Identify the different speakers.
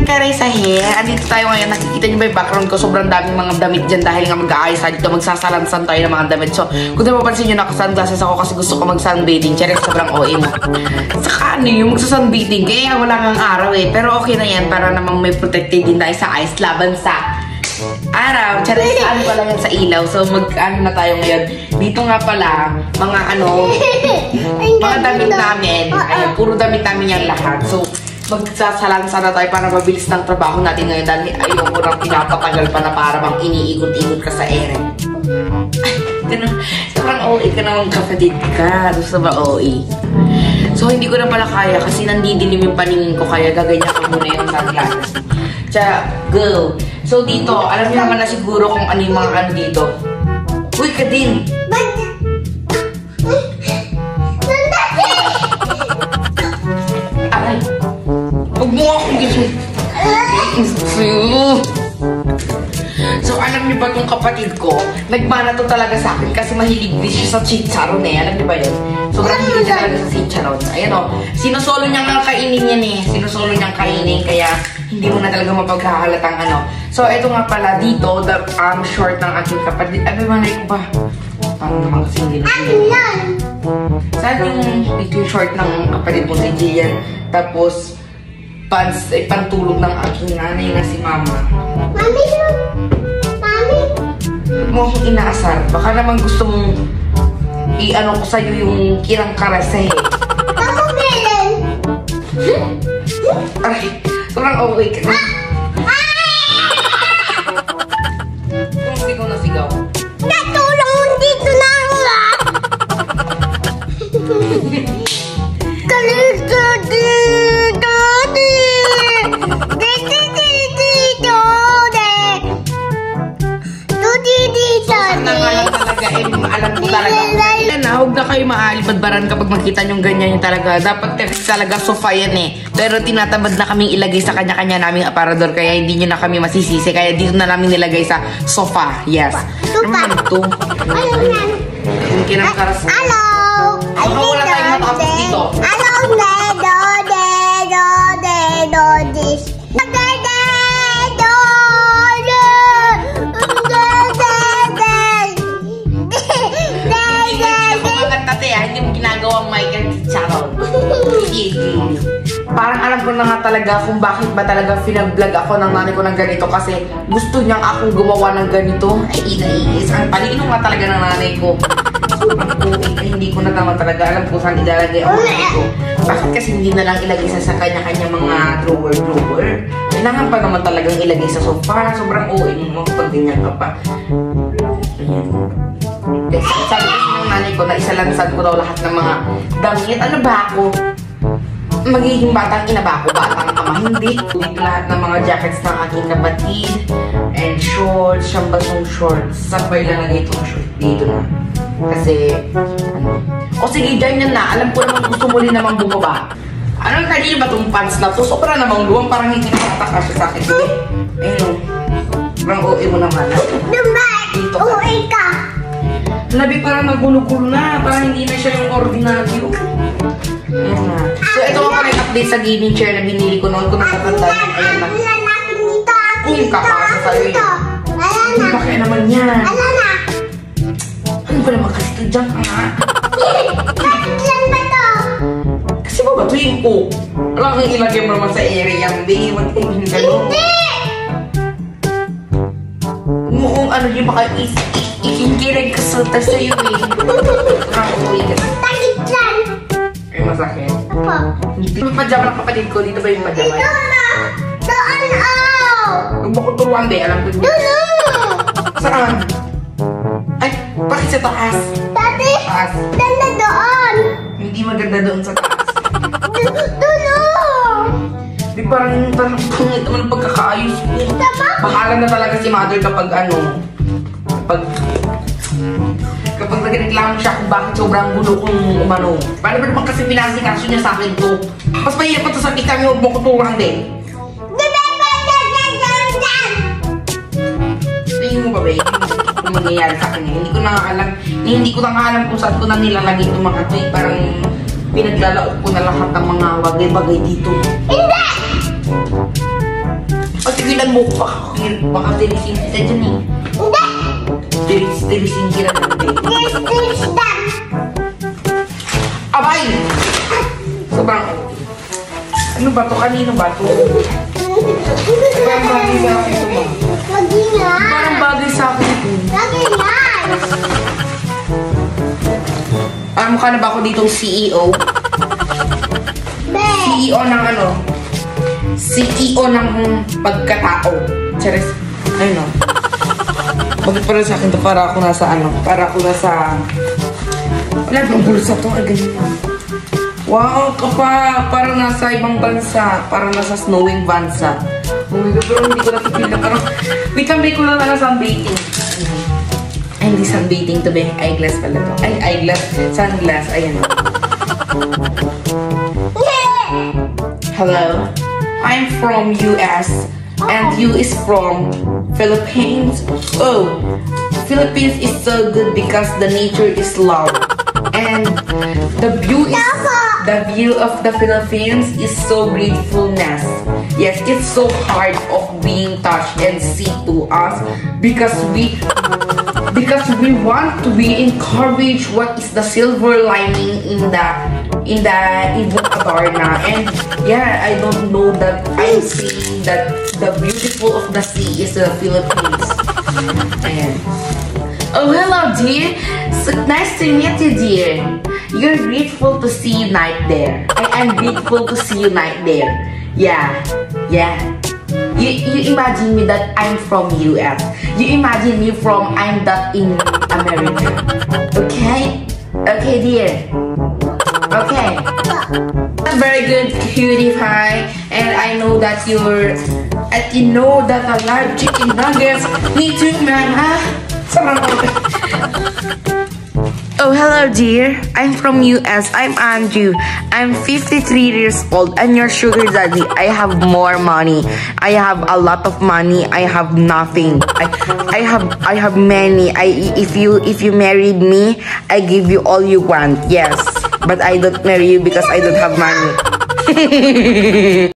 Speaker 1: Karay sa hair. Andito tayo ngayon. Nakikita niyo ba yung background ko? Sobrang daming mga damit dyan dahil nga mag-aayos tayo dito. Magsasalansan tayo ng mga damit. So, kung napapansin nyo, naka-sunglasses ako kasi gusto ko mag-sunbathing. Charis, sobrang OA mo. Saka ano yung magsa-sunbathing? Kaya wala ngang araw eh. Pero okay na yan para namang may protected din tayo sa eyes laban sa araw. Charis, ano pala yan sa ilaw. So, mag-ano na tayo ngayon. Dito nga pala, mga mga damit namin. Ayan, puro damit namin yan lahat. So, magsasalansa na tayo para mabilis ng trabaho natin ngayon dahil ayoko nang pinapatagal pa na para bang iniikot-ikot ka sa ere. Ay, ganun. Sobrang OA ka naman kapatid ka. Sobrang OA. So, hindi ko na pala kaya kasi nandidilim yung paningin ko kaya gaganyan ko muna yung sunglasses. Tsaka, go. So, dito, alam niyo naman na siguro kung ano yung mga ano dito. Uy, ka din. Aray. Huwag mo akong gising. So, alam niyo ba itong kapatid ko? Nagmana to talaga sa akin kasi mahilig din siya sa chicharon eh. Alam niyo ba yun? Sobrang hilig niya talaga sa chicharon. Ayan o. Sinusolo niyang kainin yan eh. Sinusolo niyang kainin kaya hindi mo na talaga mapaghahalatang ano. So, ito nga pala dito, the short ng aking kapatid. Ano malay ko ba? Parang naman kasi hindi na siya. Saan yung dito yung short ng kapatid mo si Gian? Tapos, pants ay pantulog ng aking nanay na si Mama. Mami! Mami! Huwag mo akong inaasar. Baka naman gusto mong i-ano ko sa'yo yung kirang karase.
Speaker 2: Ako meron!
Speaker 1: Aray, sobrang okay ka na. Kung sigaw na sigaw.
Speaker 2: Natulong mo dito na ako ah! Kalito dito!
Speaker 1: Alam ko talaga. Yan na, huwag na kayo maalibadbaran kapag makita nyo ganyan yung talaga. Dapat kasi talaga sofa yan eh. Pero tinatamad na kaming ilagay sa kanya-kanya naming aparador kaya hindi nyo na kami masisisi. Kaya dito na namin nilagay sa sofa. Yes. Ano naman ito? Yung kinangkaras.
Speaker 2: Hello!
Speaker 1: Baka wala tayong matapos dito.
Speaker 2: Hello, this.
Speaker 1: Hindi mo ginagawang mic and chicharon. Parang alam ko na nga talaga kung bakit ba talaga pinag-vlog ako ng nanay ko ng ganito kasi gusto niyang akong gumawa ng ganito. Ay, inaiis. Ang palino nga talaga ng nanay ko. Hindi ko na naman talaga alam kung saan ilalagay ang nanay ko. Bakit kasi hindi na lang ilagay sa kanya-kanya mga drawer? Kailangan pa naman talagang ilagay sa sofa. Sobrang OA mo pag ganyan ka pa. Ayan. Sabi kasi ng nanay ko na isalansan ko daw lahat ng mga damit. Ano ba ako? Magiging batang ina ba ako? Batang ama? Hindi. Dito lahat ng mga jackets ng aking kapatid. And shorts. Siyang basong shorts. Sabay lang lagay itong short dito na. Kasi, ano. O sige, dyan yan na. Alam ko naman gusto mo rin naman bumaba. Ano kanina ba itong pants na to? Sobra namang luwang. Parang hindi nakataka siya sa akin. Ayun o. Parang OA mo naman. Dito ka.
Speaker 2: OA ka.
Speaker 1: Labi parang nagulo-gulo na. Parang hindi na siya yung ordinaryo. Ayan na. So, ito ako may update sa gaming chair na binili ko noon. Kung natatanda. Ayan na. Kung kakasa sa'yo yun. Kung bakit naman yan. Ano ba naman kasi dyan ka nga?
Speaker 2: Bakit ba to?
Speaker 1: Kasi ba batuin ko? Alam kang ilagay mo naman sa area. Hindi. Hindi! Mukhang ano yung baka ikingirig kasulta sa'yo eh. Nakakauwi ka.
Speaker 2: Sakit dyan.
Speaker 1: Ay, masakit.
Speaker 2: Apa?
Speaker 1: Hindi mo pajama ng kapatid ko. Dito ba yung pajama?
Speaker 2: Dito na. Doon oh.
Speaker 1: Huwag mo ko turuan de. Alam ko dito.
Speaker 2: Dulo.
Speaker 1: Saan? Ay, bakit sa taas?
Speaker 2: Dati.
Speaker 1: Taas.
Speaker 2: Ganda doon.
Speaker 1: Hindi maganda doon sa taas.
Speaker 2: Dulo.
Speaker 1: Di parang pangit naman ang pagkakaayos ko. Bahala na talaga si mother kapag ano. Kapag nagreklamo siya kung bakit sobrang gulo kung umano. Paano ba naman kasi pinasikaso niya sa akin to? Mas mahirap pa to sa kita niyo, huwag mo kuturuan din. Tingin mo ba ba? Ano mangyayari sa akin? Hindi ko na alam. Hindi ko na alam kung saan ko na nilalagay itong mga to. Parang pinaglalaot ko na lahat ng mga bagay-bagay dito.
Speaker 2: Hindi!
Speaker 1: Tigilan mo ko. Baka tirisin kita dyan eh.
Speaker 2: Hindi.
Speaker 1: Tirisin kita dyan.
Speaker 2: This that.
Speaker 1: Abay! Sobrang... Ano ba to? Kanino ba to? Parang bagay sa akin ito ba?
Speaker 2: Mag-ingat.
Speaker 1: Parang bagay sa akin ito.
Speaker 2: Mag-ingat.
Speaker 1: Alam mo ka na ba ako ditong CEO?
Speaker 2: Be.
Speaker 1: CEO ng ano? CEO ng pagkatao. Charis. Ayun o. Bakit pala sa akin to? Para ako nasa ano? Para ako nasa... Wala bang bulsa to? Ay, ganyan. Wow, parang nasa ibang bansa. Parang nasa snowing bansa. Oh my God, pero hindi ko napipil na. Parang, wait ko lang na sunbathing. Ay, hindi sunbathing to be. Eyeglass pala to. Ay, eyeglass. Sunglass. Ayan. Hello. I'm from US. And you is from Philippines. Oh, Philippines is so good because the nature is love. And the view of the Philippines is so gratefulness. Yes, it's so hard of being touched and see to us because we want to be encouraged what is the silver lining in the evil Adarna. And yeah, I don't know that I'm seeing that the beautiful of the sea is the Philippines. Ayan. Oh, hello, dear. So nice to meet you, dear. You're grateful to see you night there. I'm grateful to see you night there. Yeah. You imagine me that I'm from US. You imagine me from I'm that in America. Okay? Okay, dear. Okay. Very good, cutie pie. And I know that you know that I like chicken nuggets. Me too, man, huh? Oh, hello, dear. I'm from US. I'm Andrew. I'm 53 years old and your sugar daddy. I have more money. I have a lot of money. I have nothing. I have many. If you married me, I give you all you want. Yes, but I don't marry you because I don't have money.